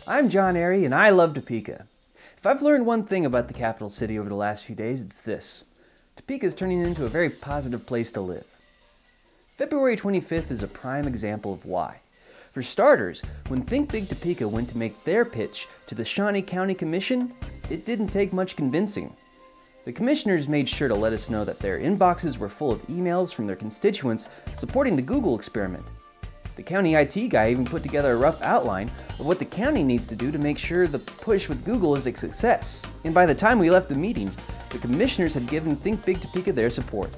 I'm John Airy, and I love Topeka. If I've learned one thing about the capital city over the last few days, it's this. Topeka is turning into a very positive place to live. February 25th is a prime example of why. For starters, when Think Big Topeka went to make their pitch to the Shawnee County Commission, it didn't take much convincing. The commissioners made sure to let us know that their inboxes were full of emails from their constituents supporting the Google experiment. The county IT guy even put together a rough outline of what the county needs to do to make sure the push with Google is a success. And by the time we left the meeting, the commissioners had given Think Big Topeka their support.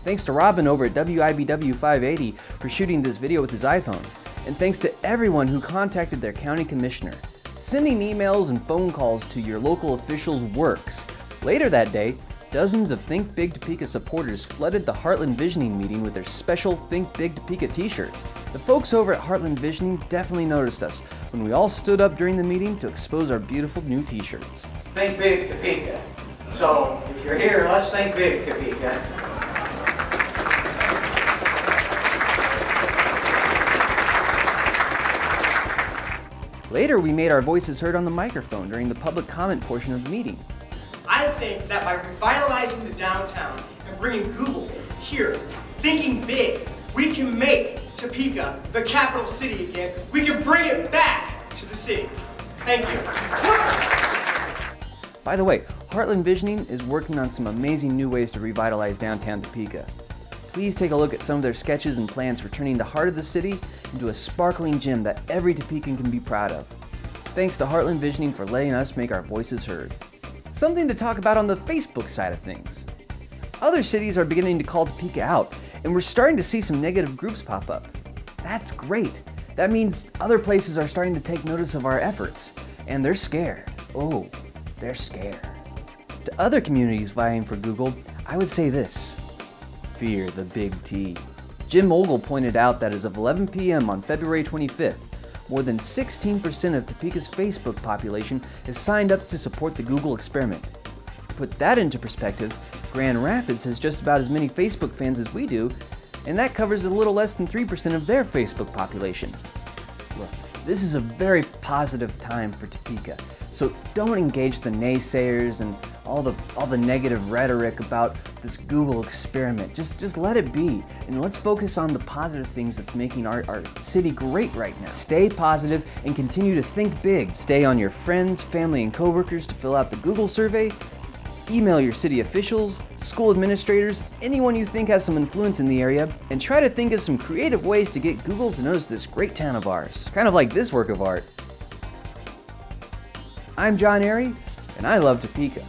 Thanks to Robin over at WIBW 580 for shooting this video with his iPhone. And thanks to everyone who contacted their county commissioner. Sending emails and phone calls to your local officials works. Later that day, dozens of Think Big Topeka supporters flooded the Heartland Visioning meeting with their special Think Big Topeka t-shirts. The folks over at Heartland Visioning definitely noticed us when we all stood up during the meeting to expose our beautiful new t-shirts. Think Big Topeka. So, if you're here, let's think big, Topeka. Later, we made our voices heard on the microphone during the public comment portion of the meeting. I think that by revitalizing the downtown and bringing Google here, thinking big, we can make Topeka the capital city again. We can bring it back to the city. Thank you. By the way, Heartland Visioning is working on some amazing new ways to revitalize downtown Topeka. Please take a look at some of their sketches and plans for turning the heart of the city into a sparkling gem that every Topekan can be proud of. Thanks to Heartland Visioning for letting us make our voices heard. Something to talk about on the Facebook side of things. Other cities are beginning to call Topeka out, and we're starting to see some negative groups pop up. That's great. That means other places are starting to take notice of our efforts, and they're scared. Oh, they're scared. To other communities vying for Google, I would say this: fear the big T. Jim Ogle pointed out that as of 11 p.m. on February 25th, more than 16% of Topeka's Facebook population has signed up to support the Google experiment. To put that into perspective, Grand Rapids has just about as many Facebook fans as we do, and that covers a little less than 3% of their Facebook population. Look, this is a very positive time for Topeka, so don't engage the naysayers and all the negative rhetoric about this Google experiment. Just let it be, and let's focus on the positive things that's making our city great right now. Stay positive and continue to think big. Stay on your friends, family, and coworkers to fill out the Google survey. Email your city officials, school administrators, anyone you think has some influence in the area, and try to think of some creative ways to get Google to notice this great town of ours. Kind of like this work of art. I'm John Airy, and I love Topeka.